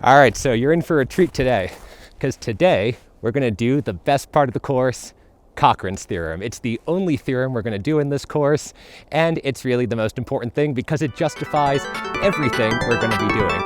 All right, so you're in for a treat today, because today we're going to do the best part of the course, Cochran's theorem. It's the only theorem we're going to do in this course, and it's really the most important thing because it justifies everything we're going to be doing.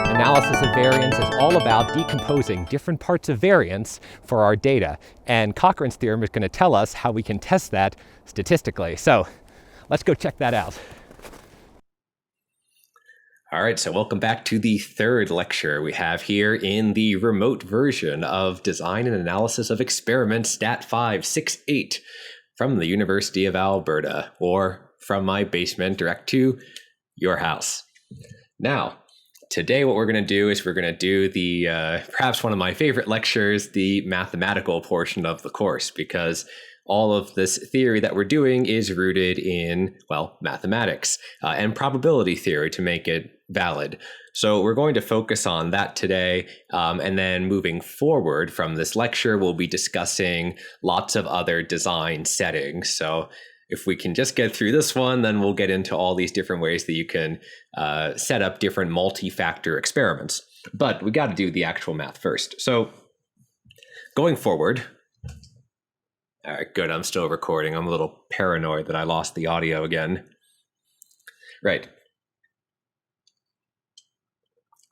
Analysis of variance is all about decomposing different parts of variance for our data. And Cochran's theorem is going to tell us how we can test that statistically. So let's go check that out. All right, so welcome back to the third lecture we have here in the remote version of Design and Analysis of Experiments Stat 568 from the University of Alberta, or from my basement direct to your house. Now, today what we're going to do is we're going to do the perhaps one of my favorite lectures, the mathematical portion of the course, because all of this theory that we're doing is rooted in, well, mathematics and probability theory to make it valid. So we're going to focus on that today, and then moving forward from this lecture, we'll be discussing lots of other design settings. So if we can just get through this one, then we'll get into all these different ways that you can set up different multi-factor experiments. But we got to do the actual math first. So going forward, all right, good, I'm still recording. I'm a little paranoid that I lost the audio again. Right.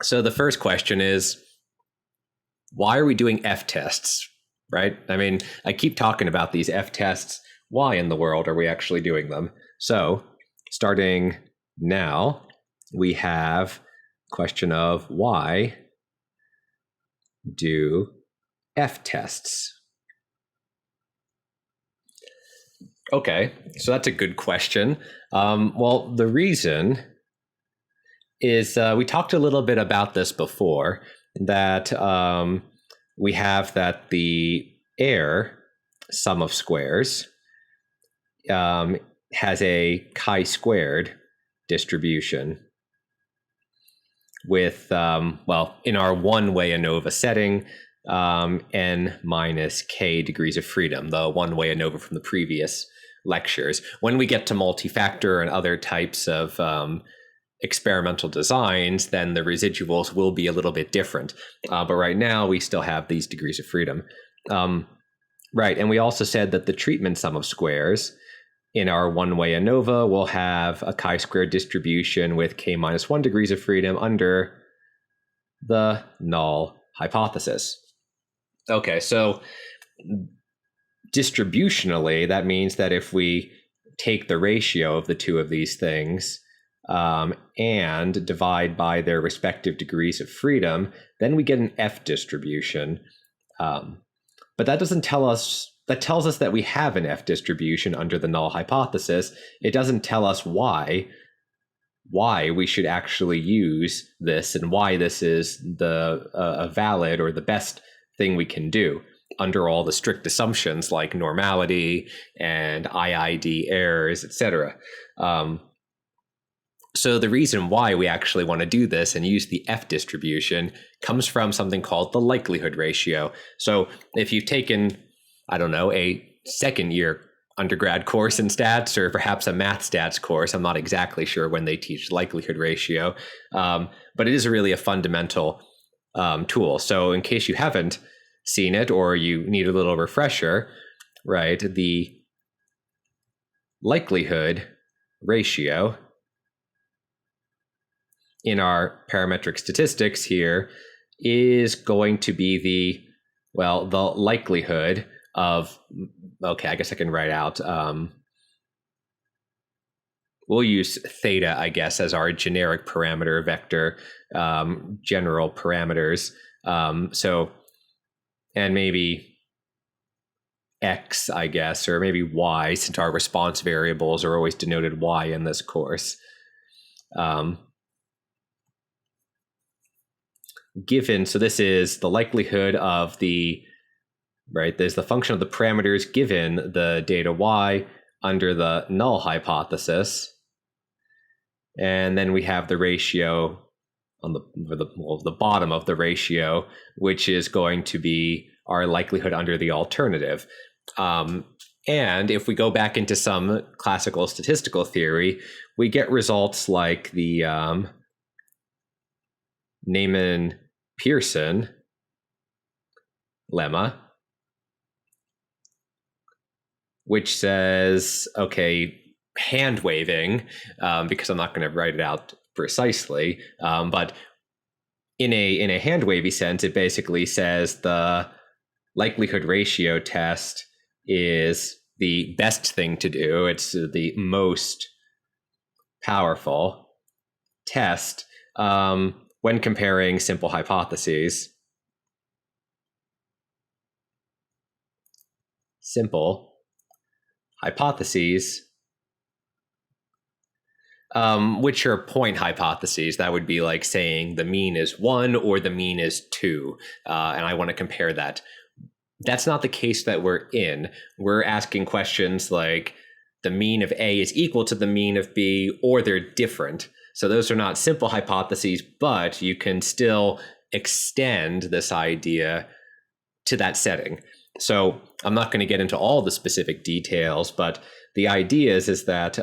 So the first question is, why are we doing F-tests, right? I mean, I keep talking about these F-tests. Why in the world are we actually doing them? So starting now, we have question of why do F-tests? Okay, so that's a good question. Well, the reason is we talked a little bit about this before, that we have that the air sum of squares has a chi-squared distribution with, well, in our one-way ANOVA setting, n minus k degrees of freedom, the one-way ANOVA from the previous lectures. When we get to multi-factor and other types of experimental designs, then the residuals will be a little bit different. But right now, we still have these degrees of freedom. Right, and we also said that the treatment sum of squares in our one-way ANOVA will have a chi-squared distribution with k minus 1 degrees of freedom under the null hypothesis. Okay, so distributionally, that means that if we take the ratio of the two of these things and divide by their respective degrees of freedom, then we get an F distribution. But that doesn't tell us, that tells us that we have an F distribution under the null hypothesis. It doesn't tell us why we should actually use this and why this is the a valid or the best thing we can do under all the strict assumptions like normality and IID errors, etc. So the reason why we actually want to do this and use the F distribution comes from something called the likelihood ratio. So if you've taken, I don't know, a second year undergrad course in stats, or perhaps a math stats course, I'm not exactly sure when they teach likelihood ratio, but it is really a fundamental tool. So in case you haven't seen it or you need a little refresher, right, the likelihood ratio in our parametric statistics here is going to be the, well, the likelihood of, okay, I guess I can write out, we'll use theta, I guess, as our generic parameter vector, general parameters. So, and maybe X, I guess, or maybe Y, since our response variables are always denoted Y in this course. Given, so this is the likelihood of the, right, there's the function of the parameters given the data Y under the null hypothesis. And then we have the ratio on the bottom of the ratio, which is going to be our likelihood under the alternative. And if we go back into some classical statistical theory, we get results like the Neyman-Pearson lemma, which says, okay, hand waving, because I'm not going to write it out precisely, but in a hand wavy sense, it basically says the likelihood ratio test is the best thing to do. It's the most powerful test when comparing simple hypotheses. Simple hypotheses, which are point hypotheses. That would be like saying the mean is 1 or the mean is 2, and I want to compare that. That's not the case that we're in. We're asking questions like the mean of A is equal to the mean of B, or they're different. So those are not simple hypotheses, but you can still extend this idea to that setting. So I'm not going to get into all the specific details, but the idea is that,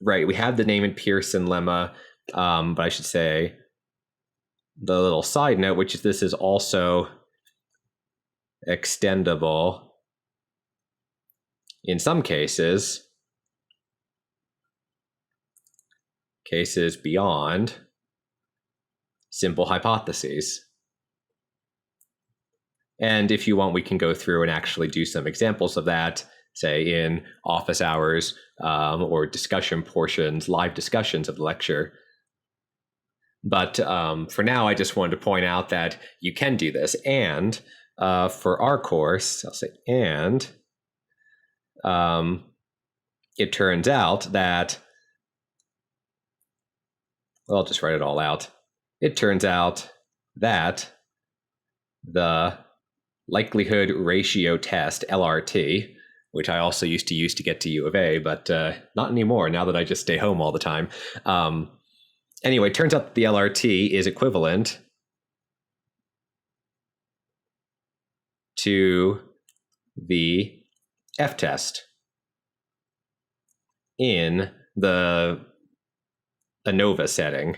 right, we have the Neyman-Pearson lemma, but I should say the little side note, which is this is also extendable in some cases beyond simple hypotheses. And if you want, we can go through and actually do some examples of that, say in office hours or discussion portions, live discussions of the lecture. But for now, I just wanted to point out that you can do this. And for our course, I'll say, and it turns out that, well, I'll just write it all out. It turns out that the likelihood ratio test, LRT, which I also used to use to get to U of A, but not anymore now that I just stay home all the time. Anyway, it turns out that the LRT is equivalent to the F-test in the ANOVA setting,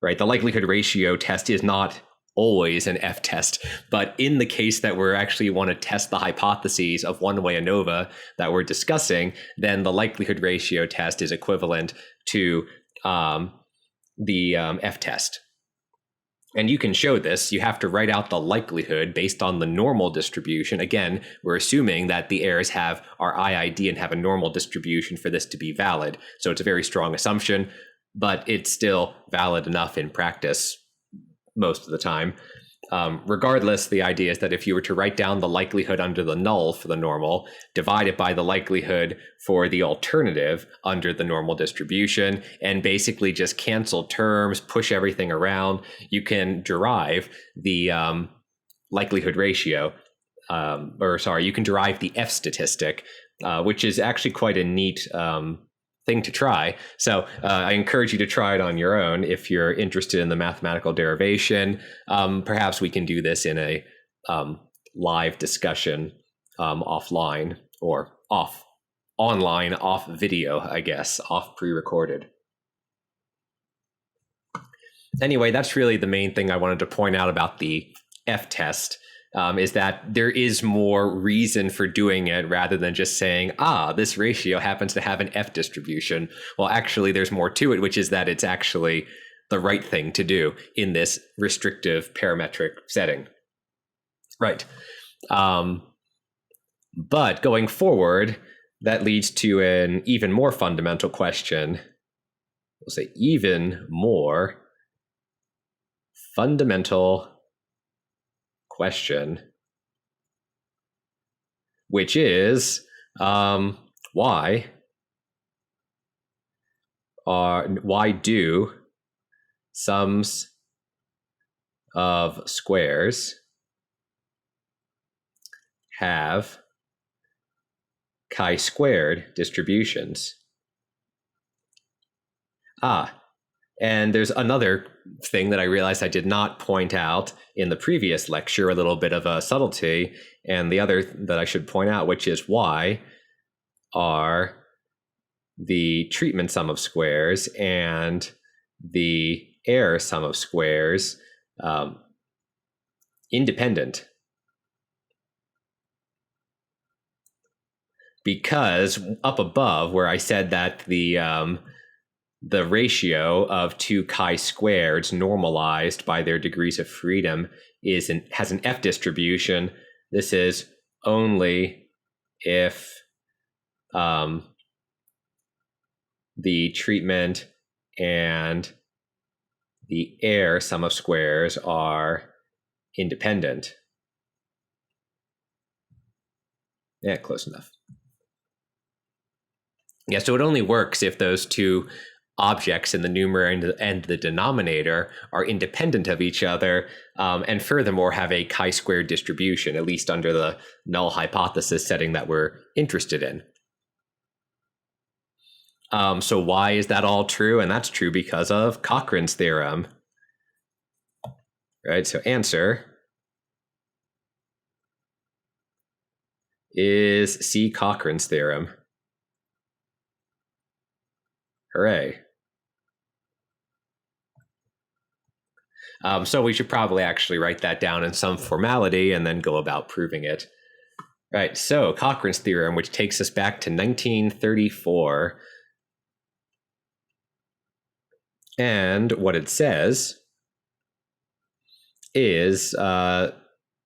right? The likelihood ratio test is not always an F-test, but in the case that we're actually want to test the hypotheses of one-way ANOVA that we're discussing, then the likelihood ratio test is equivalent to the F-test. And you can show this. You have to write out the likelihood based on the normal distribution. Again, we're assuming that the errors are IID and have a normal distribution for this to be valid. So it's a very strong assumption, but it's still valid enough in practice most of the time. Regardless, the idea is that if you were to write down the likelihood under the null for the normal, divide it by the likelihood for the alternative under the normal distribution, and basically just cancel terms, push everything around, you can derive the likelihood ratio, you can derive the F statistic, which is actually quite a neat thing to try. So I encourage you to try it on your own if you're interested in the mathematical derivation. Perhaps we can do this in a live discussion offline or online, off video, I guess, off pre-recorded. Anyway, that's really the main thing I wanted to point out about the F-test. Is that there is more reason for doing it rather than just saying, this ratio happens to have an F distribution. Well, actually, there's more to it, which is that it's actually the right thing to do in this restrictive parametric setting. Right. But going forward, that leads to an even more fundamental question. We'll say even more fundamental question, which is why do sums of squares have chi-squared distributions? And there's another thing that I realized I did not point out in the previous lecture, a little bit of a subtlety, and the other that I should point out, which is why are the treatment sum of squares and the error sum of squares independent. Because up above, where I said that the ratio of two chi-squareds normalized by their degrees of freedom has an F distribution. This is only if the treatment and the error sum of squares are independent. Yeah, close enough. Yeah, so it only works if those two objects in the numerator and the denominator are independent of each other, and furthermore have a chi-square distribution, at least under the null hypothesis setting that we're interested in. So why is that all true? And that's true because of Cochran's theorem. Right, so answer is C. Cochran's theorem. Hooray. So we should probably actually write that down in some formality and then go about proving it. Right, so Cochran's theorem, which takes us back to 1934. And what it says is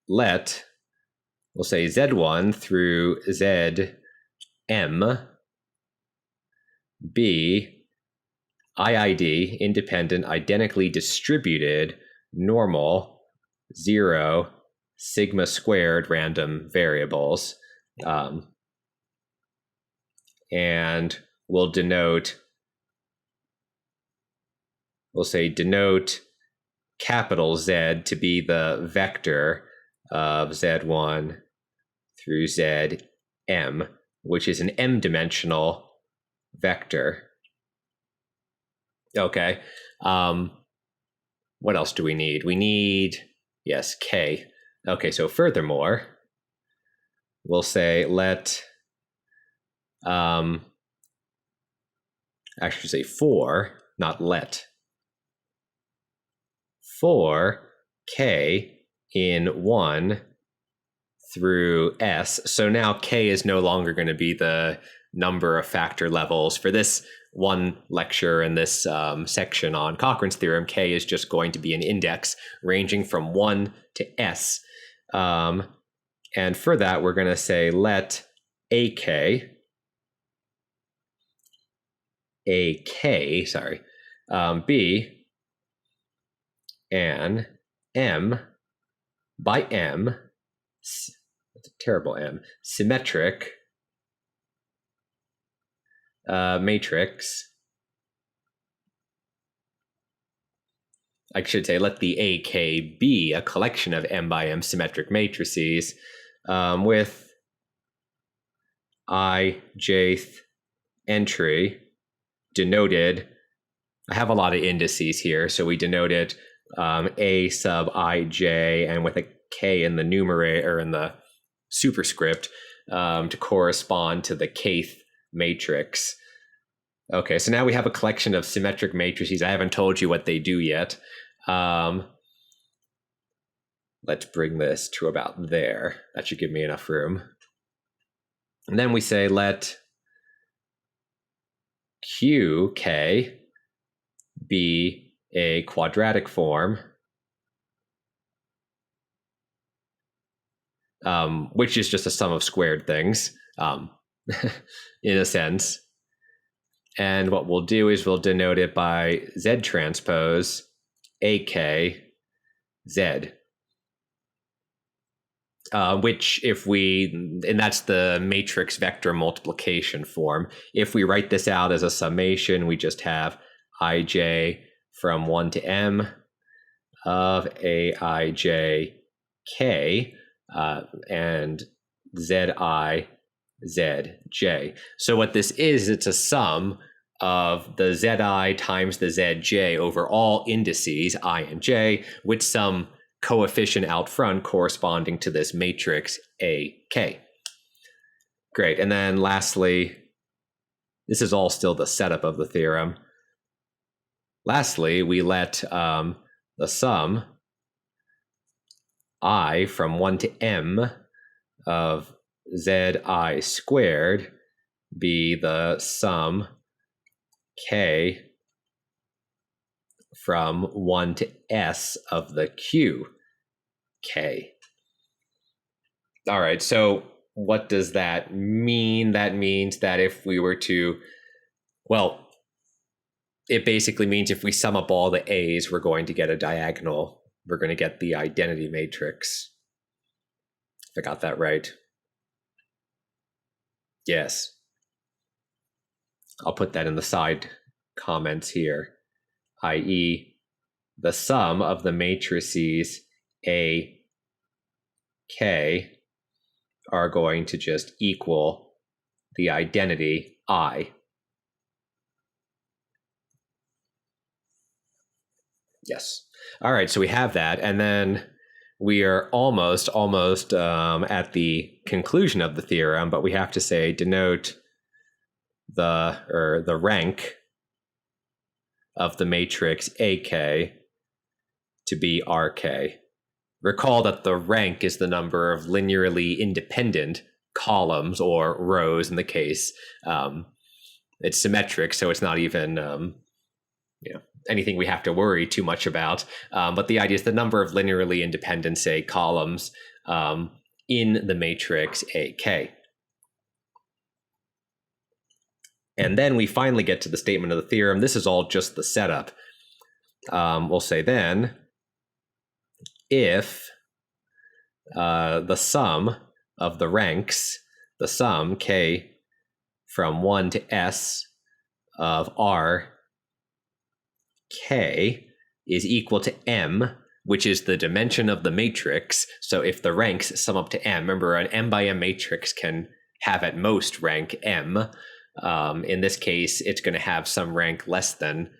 let, we'll say Z1 through Zm be IID, independent, identically distributed, normal, 0, sigma squared random variables. And we'll say denote capital Z to be the vector of Z1 through Zm, which is an m-dimensional vector. Okay. What else do we need? We need, yes, K. Okay, so furthermore, we'll say let, I should say for, not let, for K in 1 through S. So now K is no longer going to be the number of factor levels. For this one lecture in this section on Cochran's theorem, K is just going to be an index ranging from 1 to S. And for that, we're going to say let AK be an M by M, that's a terrible M, symmetric matrix. I should say let the AK be a collection of M by M symmetric matrices with ijth entry denoted. I have a lot of indices here, so we denote it A sub ij and with a K in the numerator, in the superscript, to correspond to the kth matrix. Okay, so now we have a collection of symmetric matrices. I haven't told you what they do yet. Let's bring this to about there. That should give me enough room. And then we say let QK be a quadratic form, which is just a sum of squared things, in a sense. And what we'll do is we'll denote it by Z transpose AK Z. Which and that's the matrix vector multiplication form. If we write this out as a summation, we just have ij from 1 to m of aij k and zi zj. So what this is, it's a sum of the zi times the zj over all indices I and j with some coefficient out front corresponding to this matrix AK. Great. And then lastly, this is all still the setup of the theorem. Lastly, we let the sum I from 1 to m of zi squared be the sum k from 1 to s of the q k. All right, so what does that mean? That means that if we were to, well, it basically means if we sum up all the a's, we're going to get a diagonal. We're going to get the identity matrix. If I got that right. Yes. I'll put that in the side comments here, i.e. the sum of the matrices A, K are going to just equal the identity I. Yes. All right, so we have that, and then we are almost at the conclusion of the theorem, but we have to say denote the rank of the matrix AK to be RK. Recall that the rank is the number of linearly independent columns or rows in the case. It's symmetric, so it's not even anything we have to worry too much about. But the idea is the number of linearly independent, say, columns in the matrix AK. And then we finally get to the statement of the theorem. This is all just the setup. We'll say then, if the sum of the ranks, the sum k from 1 to s of r k is equal to m, which is the dimension of the matrix. So if the ranks sum up to m, remember an m by m matrix can have at most rank m. In this case, it's going to have some rank less than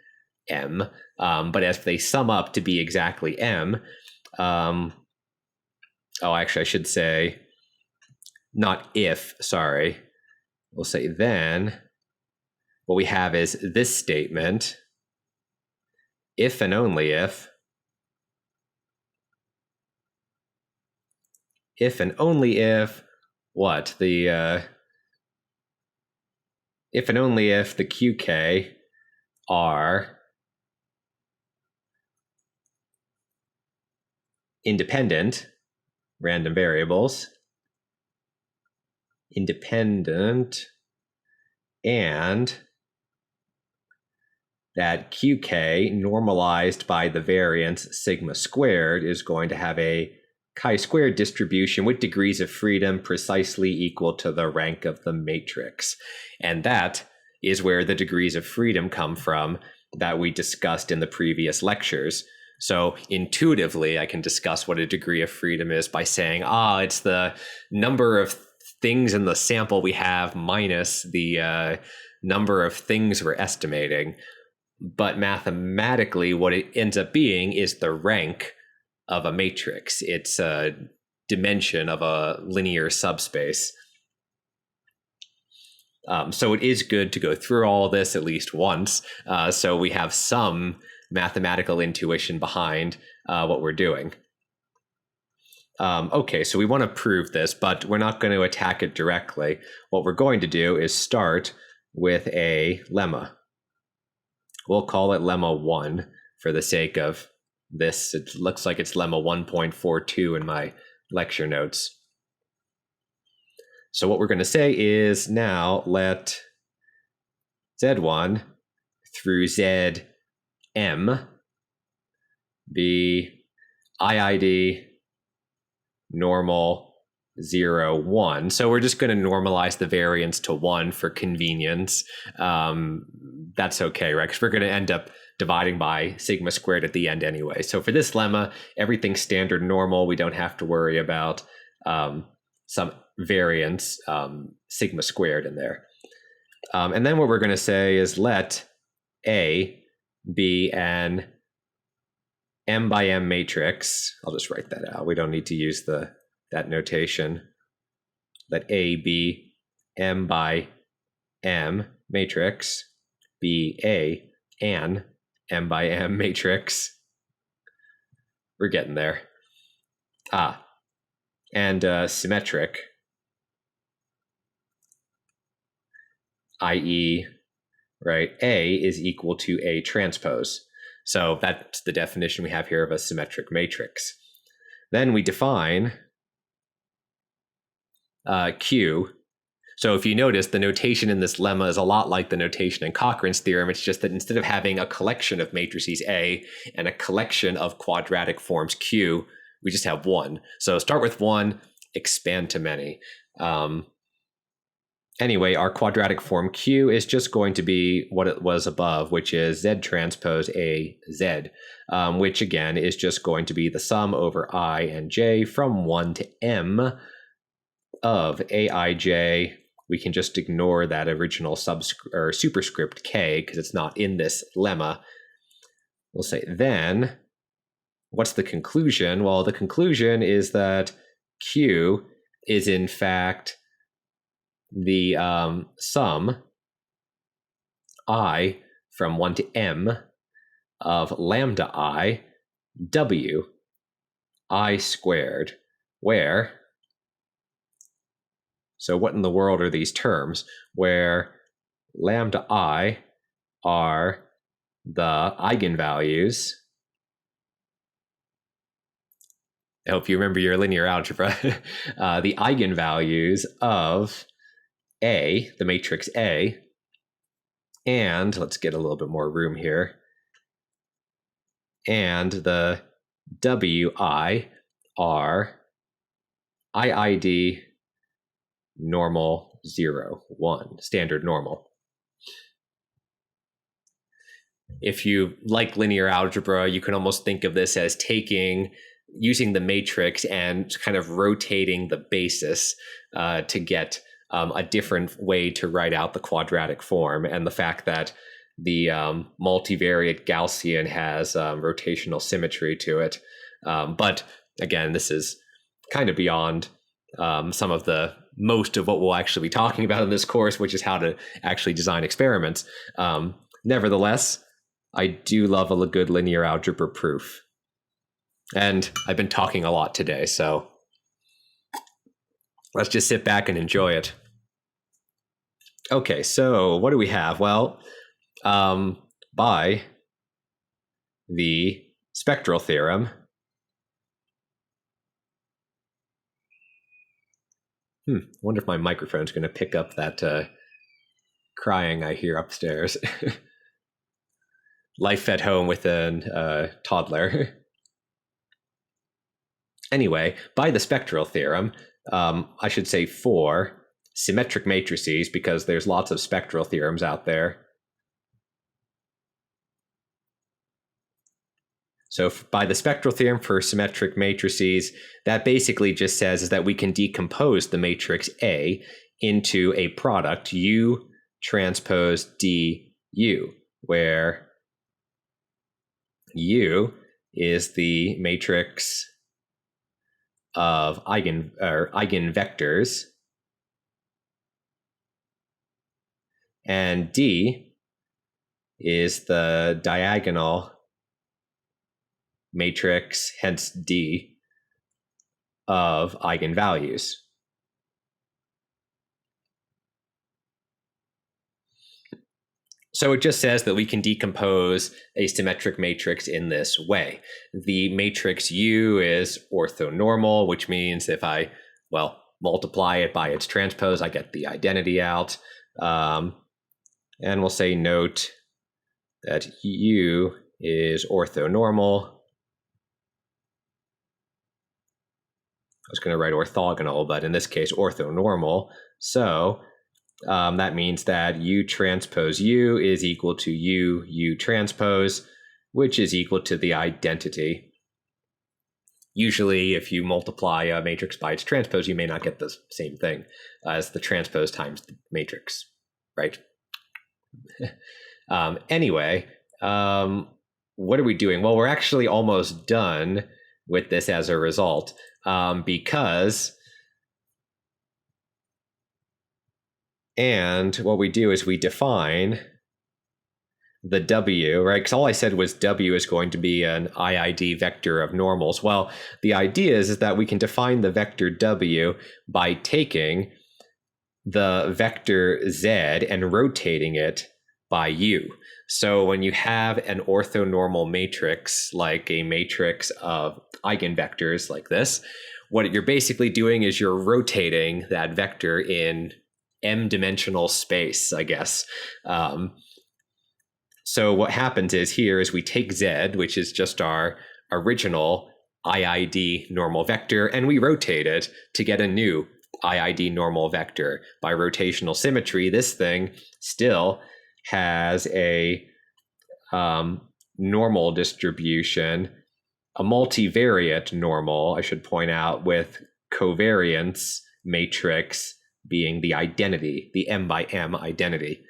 m. But if they sum up to be exactly m, actually I should say not if, sorry. We'll say then what we have is this statement, if and only if and only if what? If and only if the QK are independent random variables, independent, and that QK normalized by the variance sigma squared is going to have a chi-squared distribution with degrees of freedom precisely equal to the rank of the matrix. And that is where the degrees of freedom come from that we discussed in the previous lectures. So intuitively, I can discuss what a degree of freedom is by saying, it's the number of things in the sample we have minus the number of things we're estimating. But mathematically, what it ends up being is the rank of a matrix. It's a dimension of a linear subspace. So it is good to go through all this at least once, so we have some mathematical intuition behind what we're doing. Okay, so we want to prove this, but we're not going to attack it directly. What we're going to do is start with a lemma. We'll call it lemma 1 for the sake of this. It looks like it's lemma 1.42 in my lecture notes. So what we're going to say is now let Z1 through Zm be IID normal 0, 1. So we're just going to normalize the variance to 1 for convenience. That's okay, right? Because we're going to end up dividing by sigma squared at the end anyway. So for this lemma, everything's standard normal. We don't have to worry about some variance sigma squared in there. And then what we're going to say is let A be an M by M matrix. I'll just write that out. We don't need to use that notation. Let A be M by M matrix, be an M by M matrix. We're getting there. And symmetric, i.e., right, A is equal to A transpose. So that's the definition we have here of a symmetric matrix. Then we define Q. So if you notice, the notation in this lemma is a lot like the notation in Cochran's theorem. It's just that instead of having a collection of matrices A and a collection of quadratic forms Q, we just have one. So start with one, expand to many. Anyway, our quadratic form Q is just going to be what it was above, which is Z transpose A Z, which again is just going to be the sum over I and J from 1 to M of Aij. We can just ignore that original superscript K because it's not in this lemma. We'll say then, what's the conclusion? Well, the conclusion is that Q is in fact the sum I from 1 to M of lambda I W I squared, where, so what in the world are these terms, where lambda I are the eigenvalues. I hope you remember your linear algebra. The eigenvalues of A, the matrix A, and let's get a little bit more room here, and the Wi are IID normal 0, 1, standard normal. If you like linear algebra, you can almost think of this as using the matrix and kind of rotating the basis to get a different way to write out the quadratic form. And the fact that the multivariate Gaussian has rotational symmetry to it. But again, this is kind of beyond most of what we'll actually be talking about in this course, which is how to actually design experiments. Nevertheless, I do love a good linear algebra proof. And I've been talking a lot today, so let's just sit back and enjoy it. Okay, so what do we have? Well, by the spectral theorem, wonder if my microphone's going to pick up that crying I hear upstairs. Life at home with a toddler. Anyway, by the spectral theorem, I should say for symmetric matrices, because there's lots of spectral theorems out there. So by the spectral theorem for symmetric matrices, that basically just says is that we can decompose the matrix A into a product U transpose DU, where U is the matrix of eigenvectors, and D is the diagonal matrix, hence D, of eigenvalues. So it just says that we can decompose a symmetric matrix in this way. The matrix U is orthonormal, which means if I, multiply it by its transpose, I get the identity out. And we'll say note that U is orthonormal. I was going to write orthogonal, but in this case, orthonormal. So that means that U transpose U is equal to U transpose, which is equal to the identity. Usually, if you multiply a matrix by its transpose, you may not get the same thing as the transpose times the matrix, right? Anyway, what are we doing? Well, we're actually almost done with this as a result, because, and what we do is we define the W, right? Because all I said was W is going to be an IID vector of normals. Well, the idea is that we can define the vector W by taking the vector Z and rotating it by U. So when you have an orthonormal matrix, like a matrix of eigenvectors like this, what you're basically doing is you're rotating that vector in m-dimensional space, I guess. So what happens is here is we take Z, which is just our original IID normal vector, and we rotate it to get a new IID normal vector. By rotational symmetry, this thing still has a normal distribution, a multivariate normal, I should point out, with covariance matrix being the identity, the m by m identity.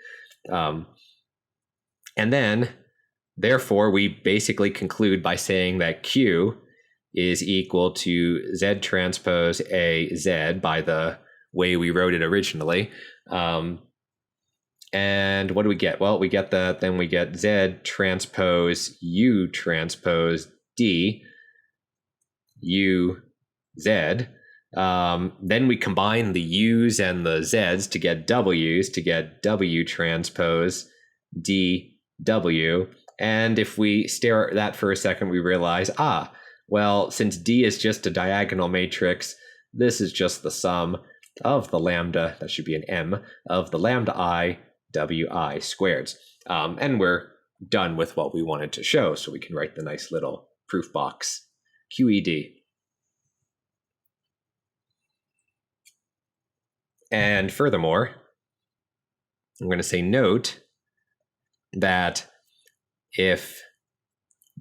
And then, therefore, we basically conclude by saying that Q is equal to Z transpose A Z by the way we wrote it originally. And what do we get? Well, we get that, then we get Z transpose U transpose D U Z. Then we combine the U's and the Z's to get W's to get W transpose D W. And if we stare at that for a second, we realize, well, since D is just a diagonal matrix, this is just the sum of the lambda, that should be an M, of the lambda I Wi squareds. And we're done with what we wanted to show, so we can write the nice little proof box, QED. And furthermore, I'm going to say note that if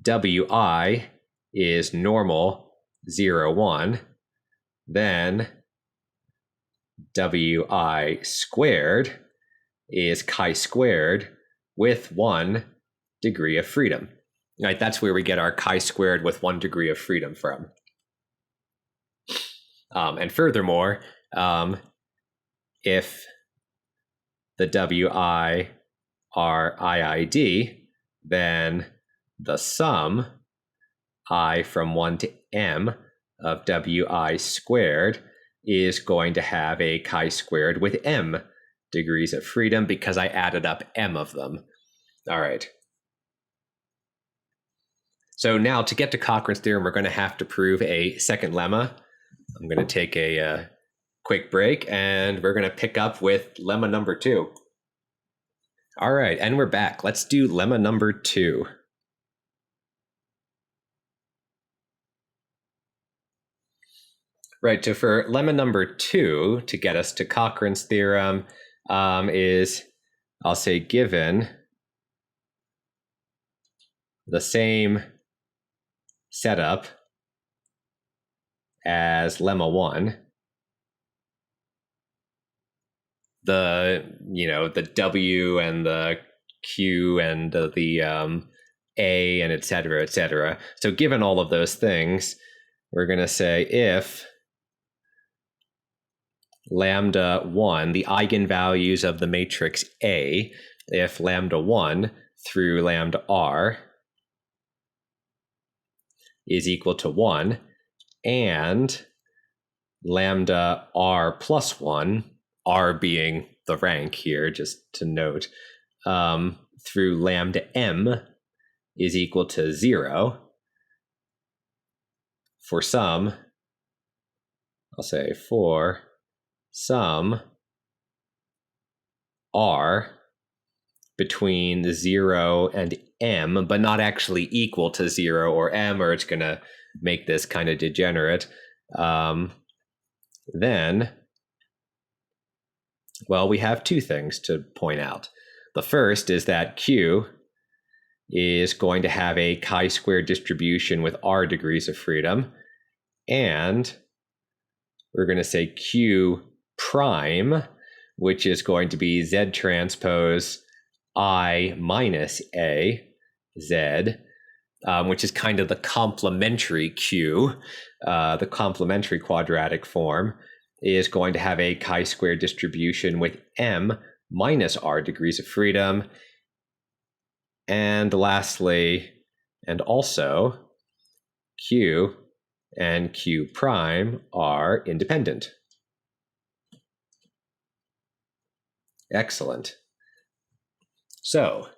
Wi is normal 0, 1, then Wi squared is chi-squared with 1 degree of freedom. Right, that's where we get our chi-squared with 1 degree of freedom from. And furthermore, if the Wi are IID, then the sum I from 1 to m of Wi squared is going to have a chi-squared with m degrees of freedom because I added up m of them. All right. So now to get to Cochran's theorem, we're going to have to prove a second lemma. I'm going to take a quick break, and we're going to pick up with lemma number 2. All right, and we're back. Let's do lemma number 2. Right, so for lemma number 2, to get us to Cochran's theorem, is, I'll say, given the same setup as lemma 1, the W and the Q and the A and et cetera, et cetera. So given all of those things, we're going to say if lambda 1, the eigenvalues of the matrix A, if lambda 1 through lambda R is equal to 1, and lambda R plus 1, R being the rank here, just to note, through lambda M is equal to 0 for some, I'll say for some R between 0 and M, but not actually equal to 0 or M, or it's going to make this kind of degenerate, then, well, we have two things to point out. The first is that Q is going to have a chi-square distribution with R degrees of freedom, and we're going to say Q prime, which is going to be Z transpose I minus A Z, which is kind of the complementary Q, the complementary quadratic form, is going to have a chi-square distribution with M minus R degrees of freedom. And lastly, and also, Q and Q prime are independent. Excellent. So,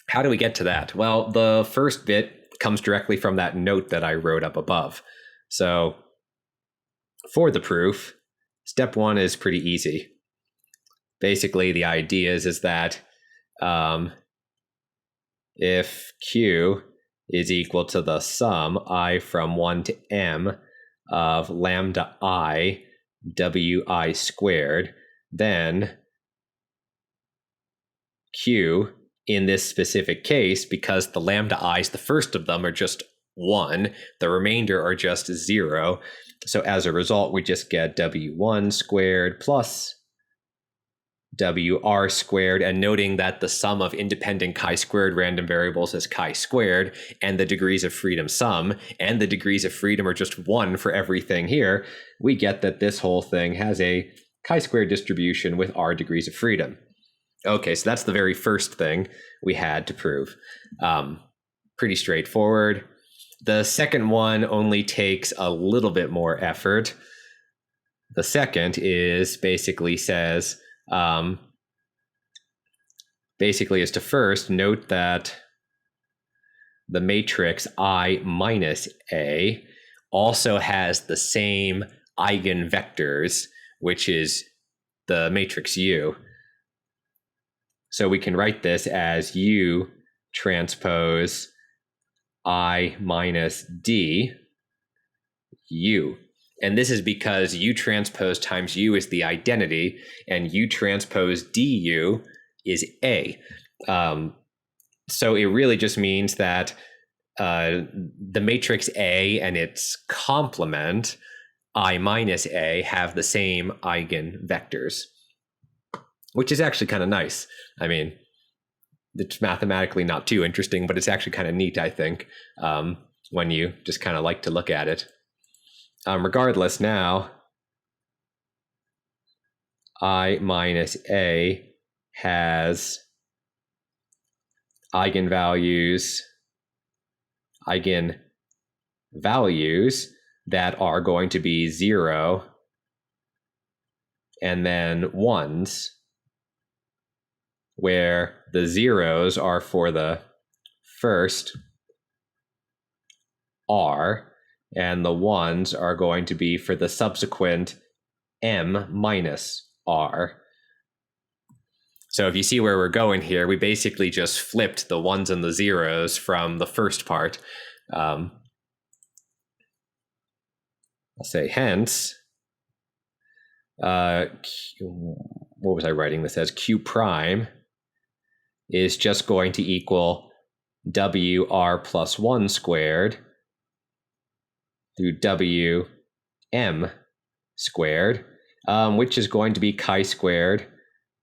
how do we get to that? Well, the first bit comes directly from that note that I wrote up above. So, for the proof, step one is pretty easy. Basically, the idea is that if Q is equal to the sum I from 1 to m of lambda I wi squared, then Q in this specific case, because the lambda i's, the first of them, are just 1, the remainder are just 0. So as a result, we just get w1 squared plus wr squared, and noting that the sum of independent chi-squared random variables is chi-squared, and the degrees of freedom sum, and the degrees of freedom are just 1 for everything here, we get that this whole thing has a chi-squared distribution with r degrees of freedom. Okay, so that's the very first thing we had to prove. Pretty straightforward. The second one only takes a little bit more effort. The second is basically says, is to first note that the matrix I minus A also has the same eigenvectors, which is the matrix U. So we can write this as U transpose I minus D U. And this is because U transpose times U is the identity, and U transpose DU is A. So it really just means that the matrix A and its complement, I minus A, have the same eigenvectors, which is actually kind of nice. I mean, it's mathematically not too interesting, but it's actually kind of neat, I think, when you just kind of like to look at it. Regardless, now, I minus A has eigenvalues that are going to be 0 and then 1s, where the 0s are for the first R, and the 1s are going to be for the subsequent M minus R. So if you see where we're going here, we basically just flipped the 1s and the 0s from the first part. I'll say hence, what was I writing this as? Q prime is just going to equal WR plus 1 squared through WM squared, which is going to be chi-squared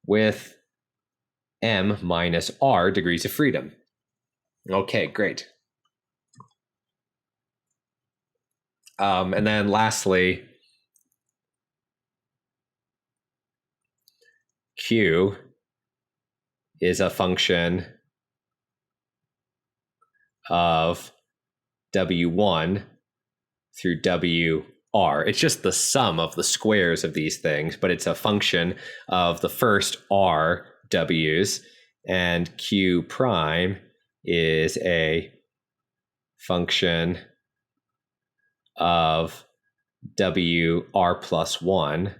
with M minus R degrees of freedom. Okay, great. And then lastly, Q is a function of W1 through WR. It's just the sum of the squares of these things, but it's a function of the first R W's, and Q prime is a function of WR plus 1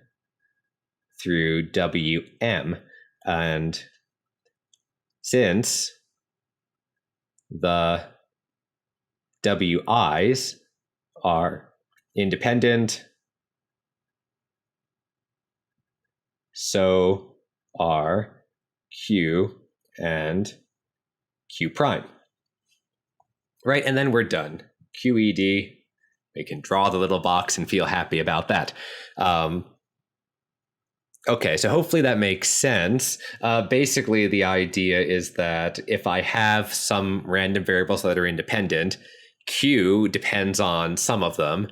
through WM. And since the WI's are independent, so are Q and Q prime. Right, and then we're done. QED, we can draw the little box and feel happy about that. Okay, so hopefully that makes sense. Basically, the idea is that if I have some random variables that are independent, Q depends on some of them,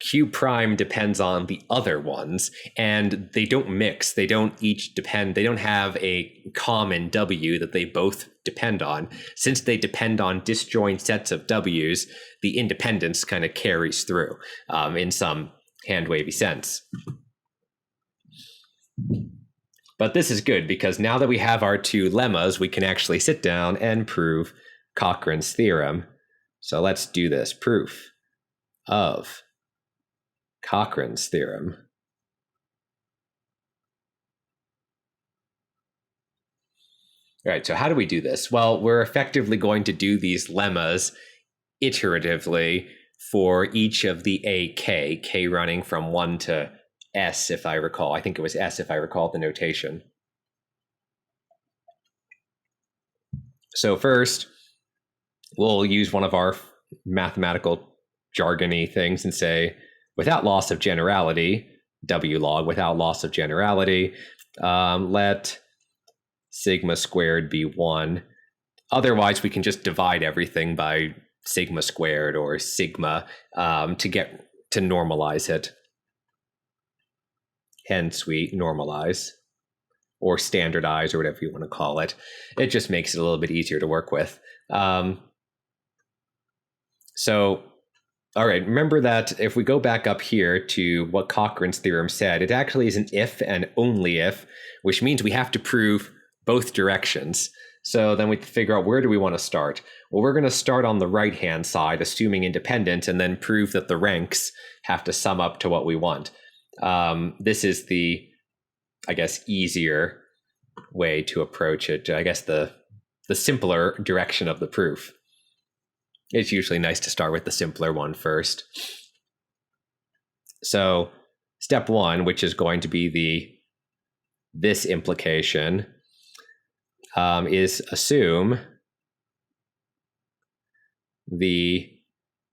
Q prime depends on the other ones, and they don't mix. They don't each depend. They don't have a common W that they both depend on. Since they depend on disjoint sets of W's, the independence kind of carries through in some hand-wavy sense. But this is good because now that we have our two lemmas, we can actually sit down and prove Cochran's theorem. So let's do this. Proof of Cochran's theorem. All right, so how do we do this? Well, we're effectively going to do these lemmas iteratively for each of the AK, K running from 1 to S, if I recall. I think it was S, if I recall the notation. So first, we'll use one of our mathematical jargony things and say, without loss of generality, W log, without loss of generality, let sigma squared be 1. Otherwise, we can just divide everything by sigma squared or sigma to normalize it. Hence, we normalize or standardize or whatever you want to call it. It just makes it a little bit easier to work with. So, all right, remember that if we go back up here to what Cochran's theorem said, it actually is an if and only if, which means we have to prove both directions. So then we figure out, where do we want to start? Well, we're going to start on the right-hand side, assuming independent, and then prove that the ranks have to sum up to what we want. This is the, I guess, easier way to approach it. I guess the simpler direction of the proof. It's usually nice to start with the simpler one first. So step 1, which is going to be this implication, is assume the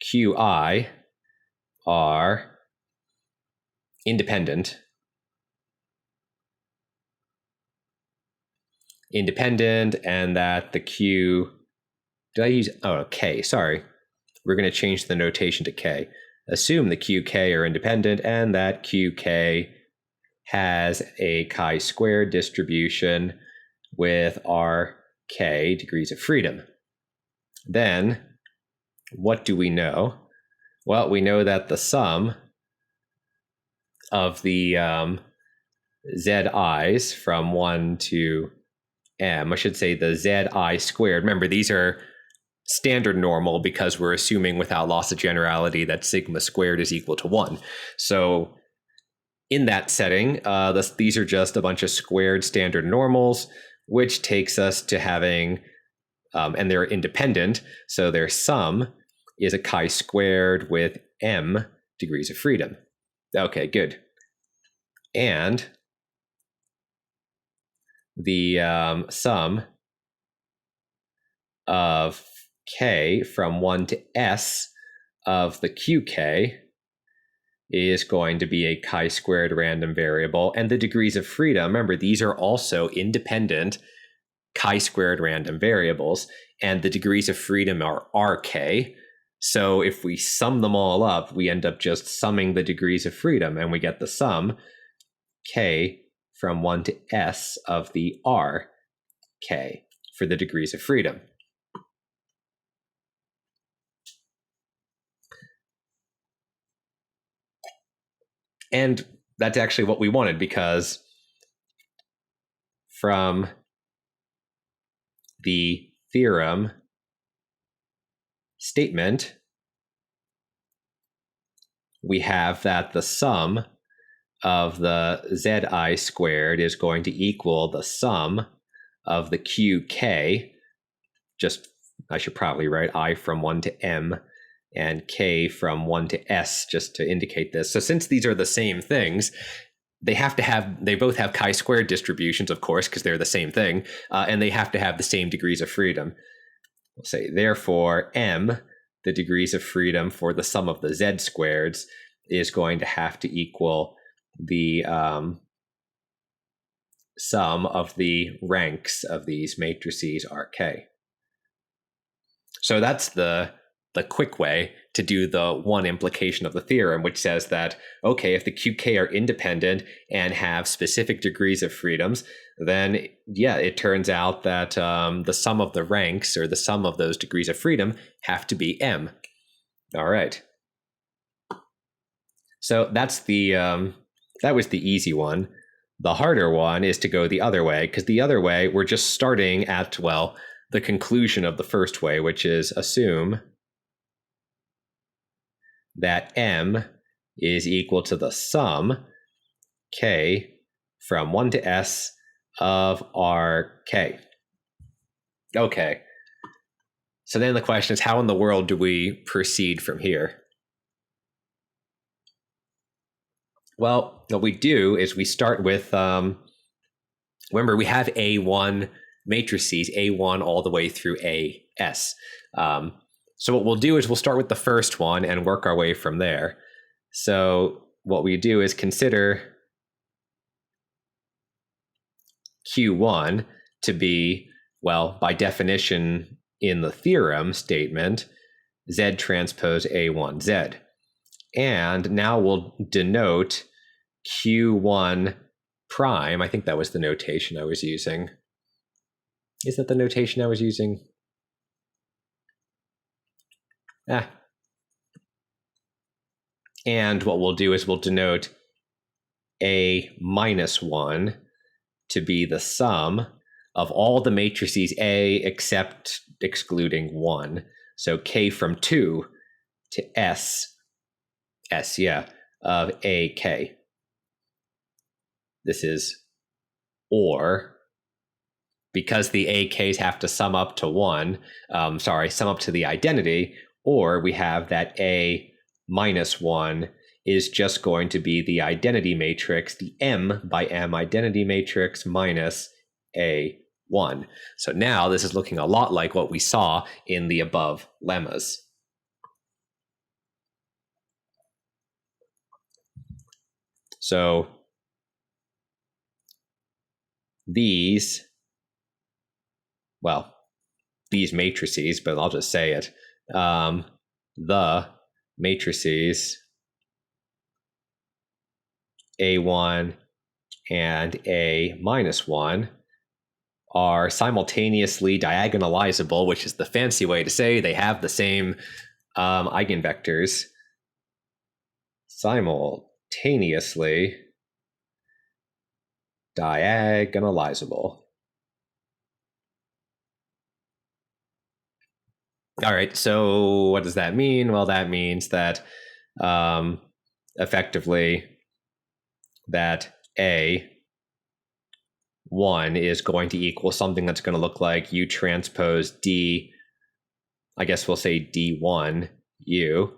Qi are independent, and that the Q, did I use, K, sorry. We're going to change the notation to K. Assume the QK are independent and that QK has a chi-squared distribution with RK degrees of freedom. Then, what do we know? Well, we know that the sum of the zi's from 1 to m, I should say the zi squared. Remember, these are standard normal because we're assuming without loss of generality that sigma squared is equal to 1. So in that setting, these are just a bunch of squared standard normals, which takes us to having, and they're independent, so their sum is a chi-squared with m degrees of freedom. Okay, good. And the sum of k from 1 to s of the qk is going to be a chi-squared random variable, and the degrees of freedom, remember, these are also independent chi-squared random variables, and the degrees of freedom are rk. So if we sum them all up, we end up just summing the degrees of freedom, and we get the sum k from 1 to s of the rk for the degrees of freedom. And that's actually what we wanted, because from the theorem statement, we have that the sum of the zi squared is going to equal the sum of the qk, just, I should probably write I from 1 to m, and k from 1 to s, just to indicate this. So since these are the same things, they both have chi-squared distributions, of course, because they're the same thing, and they have to have the same degrees of freedom. We'll say, therefore, m, the degrees of freedom for the sum of the z squareds, is going to have to equal the sum of the ranks of these matrices Rk. So that's the quick way to do the one implication of the theorem, which says that, okay, if the QK are independent and have specific degrees of freedoms, then yeah, it turns out that the sum of the ranks, or the sum of those degrees of freedom, have to be M. All right. So that's that was the easy one. The harder one is to go the other way, because the other way, we're just starting at, well, the conclusion of the first way, which is assume that M is equal to the sum K from 1 to S of Rk. Okay. So then the question is, how in the world do we proceed from here? Well, what we do is we start with, remember, we have A1 matrices, A1 all the way through AS. So what we'll do is we'll start with the first one and work our way from there. So what we do is consider Q1 to be, well, by definition in the theorem statement, Z transpose A1Z. And now we'll denote Q1 prime. I think that was the notation I was using. Is that the notation I was using? And what we'll do is we'll denote A minus 1 to be the sum of all the matrices A except excluding 1. So K from 2 to S, of AK. This is or, because the AKs have to sum up to 1, sum up to the identity, or we have that A minus 1 is just going to be the identity matrix, the M by M identity matrix minus A1. So now this is looking a lot like what we saw in the above lemmas. So these matrices, but I'll just say it, the matrices A1 and A minus 1 are simultaneously diagonalizable, which is the fancy way to say they have the same eigenvectors simultaneously diagonalizable. All right, so what does that mean? Well, that means that effectively that A1 is going to equal something that's going to look like U transpose D, I guess we'll say D1 U,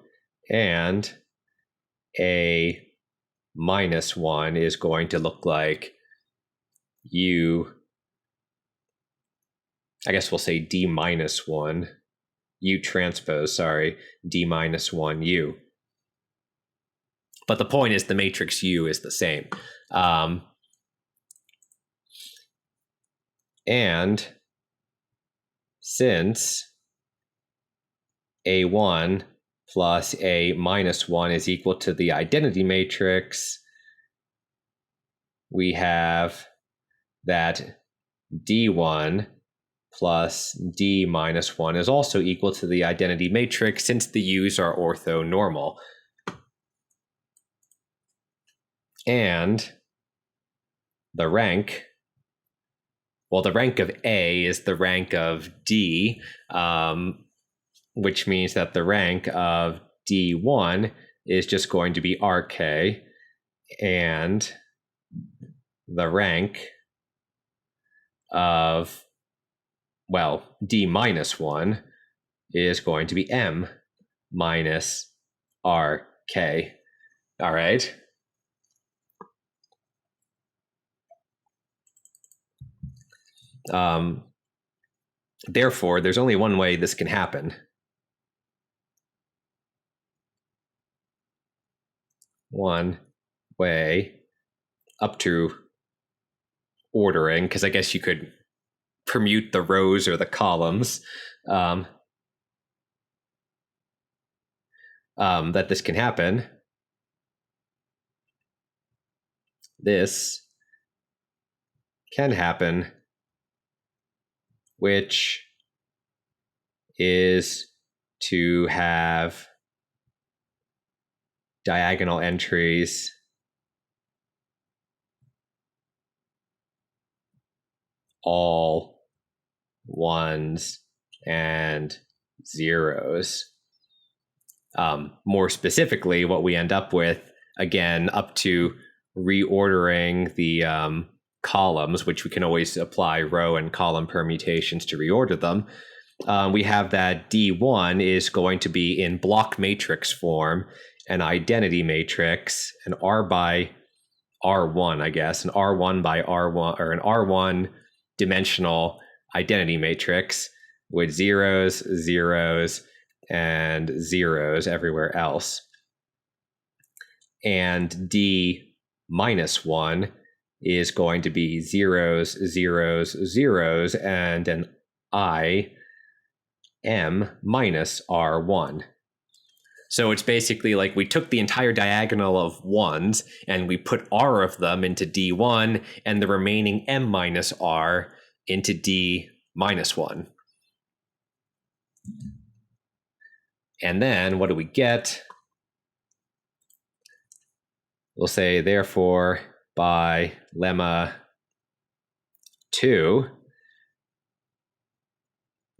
and A minus 1 is going to look like U, I guess we'll say D minus 1, U transpose, D minus 1 U. But the point is the matrix U is the same. And since A1 plus A minus 1 is equal to the identity matrix, we have that D1 plus D minus 1 is also equal to the identity matrix, since the U's are orthonormal. And the rank, well, the rank of A is the rank of D, which means that the rank of D1 is just going to be RK, and the rank of, well, D minus 1 is going to be M minus RK. All right. Therefore, there's only one way this can happen. One way up to ordering, because I guess you could permute the rows or the columns, that this can happen. This can happen, which is to have diagonal entries all ones and zeros. More specifically, what we end up with, again, up to reordering the columns, which we can always apply row and column permutations to reorder them. We have that D1 is going to be in block matrix form, an identity matrix, an R by R1, I guess, an R1 by R1, or an R1 dimensional identity matrix with zeros, zeros, and zeros everywhere else. And D minus 1 is going to be zeros, zeros, zeros, and an I M minus R1. So it's basically like we took the entire diagonal of ones and we put R of them into D1 and the remaining M minus R into D minus 1. And then what do we get? We'll say, therefore, by lemma 2,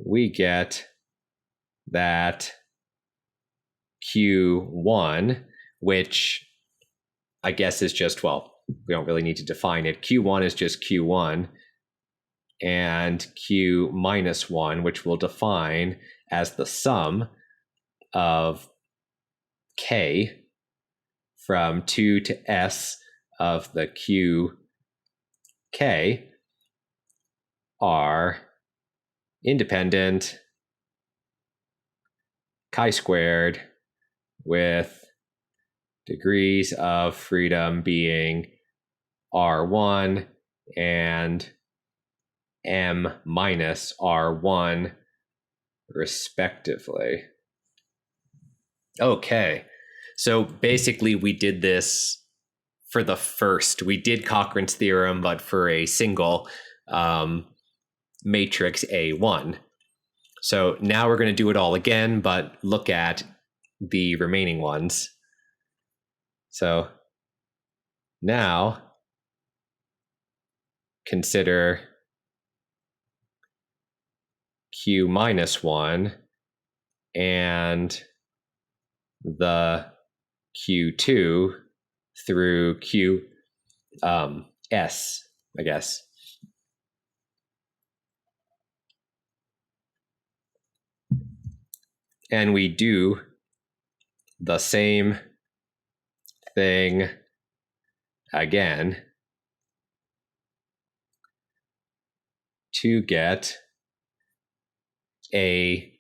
we get that Q1, which I guess is just, well, we don't really need to define it. Q1 is just Q1, and Q minus 1, which we'll define as the sum of K from 2 to S of the QK are independent chi-squared with degrees of freedom being R1 and M minus R1 respectively. Okay, so basically we did this for the first. We did Cochran's theorem, but for a single matrix A1. So now we're going to do it all again, but look at the remaining ones. So now consider Q minus 1 and the Q2 through Q S, I guess. And we do the same thing again to get a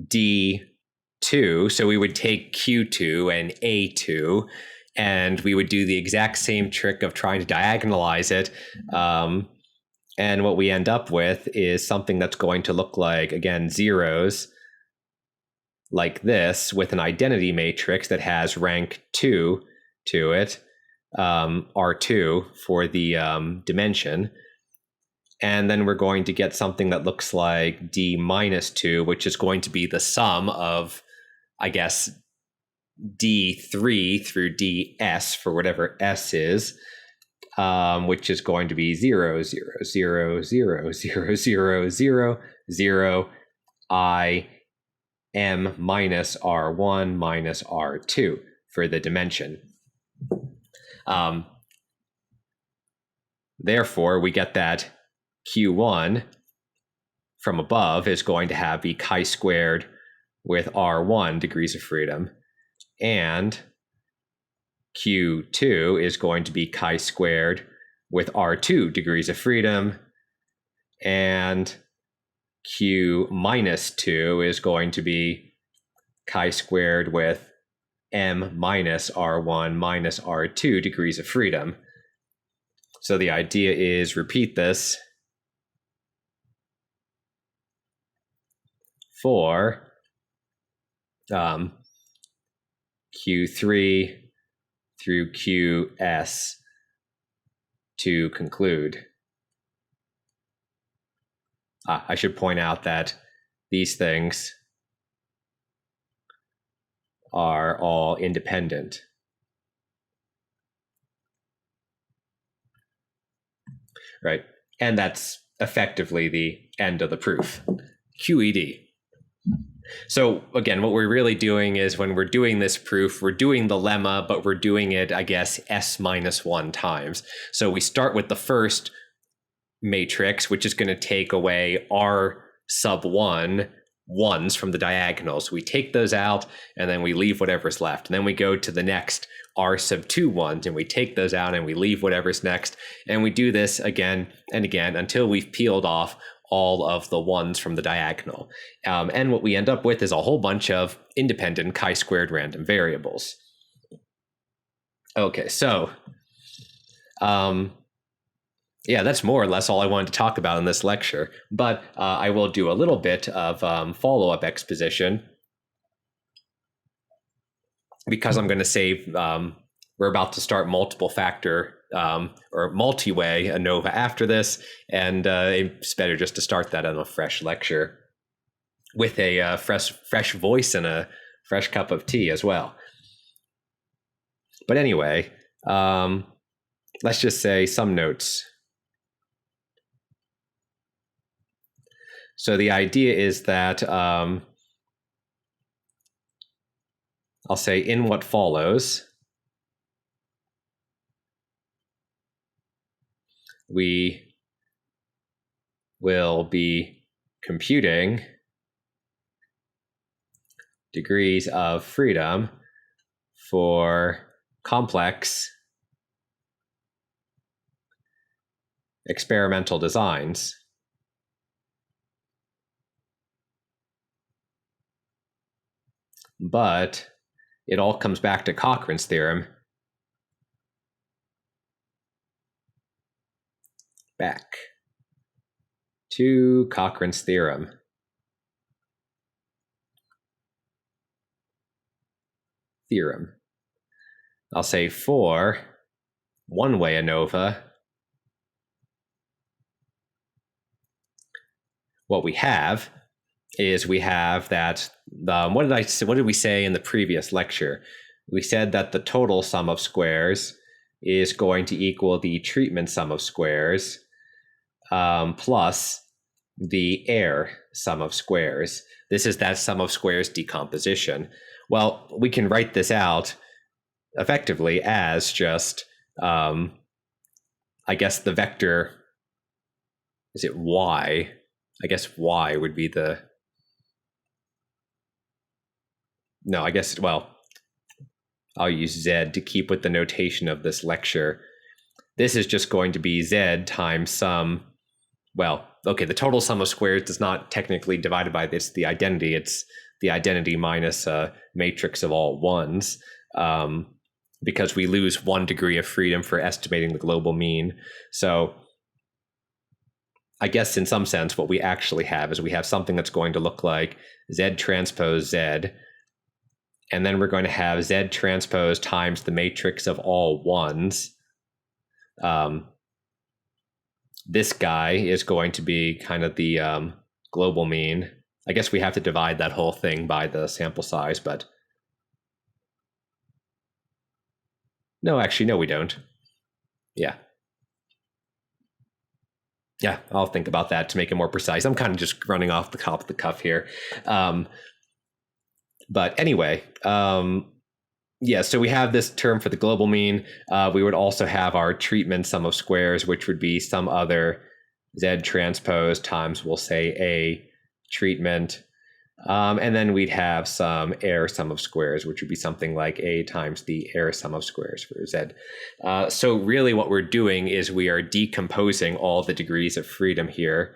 D2. So we would take Q2 and A2, and we would do the exact same trick of trying to diagonalize it. And what we end up with is something that's going to look like, again, zeros, like this, with an identity matrix that has rank 2 to it, R2 for the dimension. And then we're going to get something that looks like D minus 2, which is going to be the sum of, I guess, D3 through DS for whatever S is, which is going to be 0, 0, 0, 0, 0, 0, 0, 0, I M minus R1 minus R2 for the dimension. Therefore, we get that Q1 from above is going to have be chi-squared with R1 degrees of freedom, and Q2 is going to be chi-squared with R2 degrees of freedom, and Q minus 2 is going to be chi-squared with M minus R1 minus R2 degrees of freedom. So the idea is repeat this for Q3 through QS to conclude. I should point out that these things are all independent. Right? And that's effectively the end of the proof. QED. So again, what we're really doing is when we're doing this proof, we're doing the lemma, but we're doing it, I guess, s-1 times. So we start with the first matrix, which is going to take away r sub 1 ones from the diagonals. We take those out and then we leave whatever's left. And then we go to the next r sub 2 ones and we take those out and we leave whatever's next. And we do this again and again until we've peeled off all of the ones from the diagonal. And what we end up with is a whole bunch of independent chi-squared random variables. Okay, so yeah, that's more or less all I wanted to talk about in this lecture, but I will do a little bit of follow-up exposition because I'm going to save, we're about to start multiple factor or multi-way ANOVA after this, and it's better just to start that on a fresh lecture with a fresh voice and a fresh cup of tea as well. But anyway, let's just say some notes. So the idea is that I'll say in what follows, we will be computing degrees of freedom for complex experimental designs. But it all comes back to Cochran's theorem. Back to Cochran's theorem. I'll say for one-way ANOVA, what we have is we have that, what did we say in the previous lecture? We said that the total sum of squares is going to equal the treatment sum of squares plus the error sum of squares. This is that sum of squares decomposition. Well, we can write this out effectively as just, I guess the vector, is it y? I guess y would be the, no, I guess, well, I'll use z to keep with the notation of this lecture. This is just going to be z times some, well, okay, the total sum of squares does not technically divided by this, the identity, it's the identity minus a matrix of all ones, because we lose 1 degree of freedom for estimating the global mean. So I guess in some sense, what we actually have is we have something that's going to look like z transpose z, and then we're going to have z transpose times the matrix of all ones. This guy is going to be kind of the global mean. I guess we have to divide that whole thing by the sample size, but no, actually, no, we don't. Yeah. Yeah, I'll think about that to make it more precise. I'm kind of just running off the top of the cuff here. But anyway, yeah, so we have this term for the global mean. We would also have our treatment sum of squares, which would be some other z transpose times, we'll say, a treatment. And then we'd have some error sum of squares, which would be something like a times the error sum of squares for z. So really what we're doing is we are decomposing all the degrees of freedom here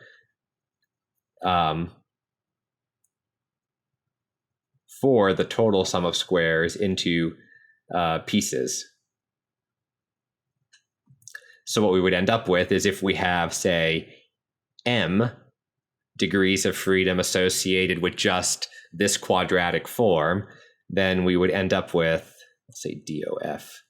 for the total sum of squares into pieces. So what we would end up with is if we have, say, m degrees of freedom associated with just this quadratic form, then we would end up with, let's say, DOF.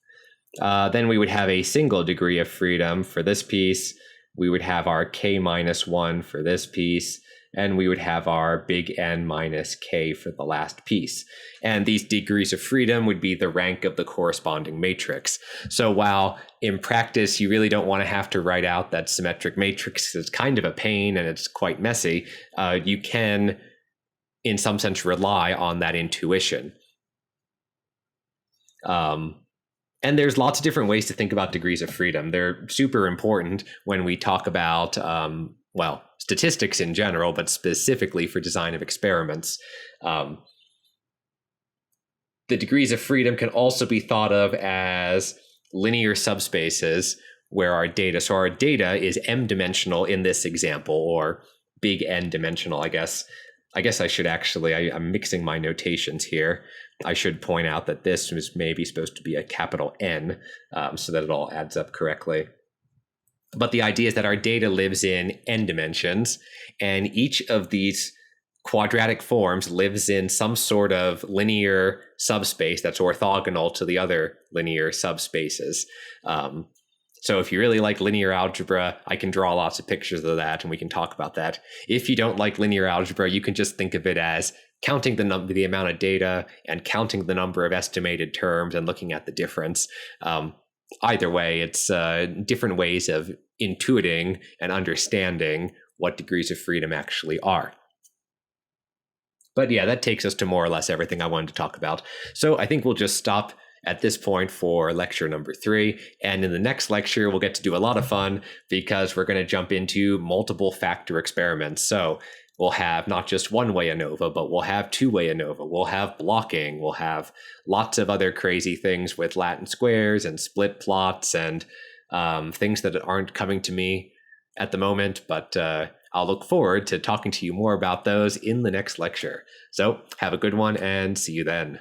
Then we would have a single degree of freedom for this piece. We would have our k minus 1 for this piece, and we would have our big N minus k for the last piece. And these degrees of freedom would be the rank of the corresponding matrix. So while in practice you really don't want to have to write out that symmetric matrix, it's kind of a pain and it's quite messy, you can, in some sense, rely on that intuition. And there's lots of different ways to think about degrees of freedom. They're super important when we talk about, well, statistics in general, but specifically for design of experiments. The degrees of freedom can also be thought of as linear subspaces where our data, so our data is m-dimensional in this example, or big N dimensional, I guess. I should actually, I'm mixing my notations here. I should point out that this was maybe supposed to be a capital N, so that it all adds up correctly. But the idea is that our data lives in n dimensions, and each of these quadratic forms lives in some sort of linear subspace that's orthogonal to the other linear subspaces. So if you really like linear algebra, I can draw lots of pictures of that and we can talk about that. If you don't like linear algebra, you can just think of it as counting the amount of data and counting the number of estimated terms and looking at the difference. Either way, it's different ways of intuiting and understanding what degrees of freedom actually are. But yeah, that takes us to more or less everything I wanted to talk about. So I think we'll just stop at this point for lecture number 3. And in the next lecture, we'll get to do a lot of fun because we're going to jump into multiple factor experiments. So we'll have not just one-way ANOVA, but we'll have two-way ANOVA. We'll have blocking. We'll have lots of other crazy things with Latin squares and split plots and things that aren't coming to me at the moment, but I'll look forward to talking to you more about those in the next lecture. So have a good one and see you then.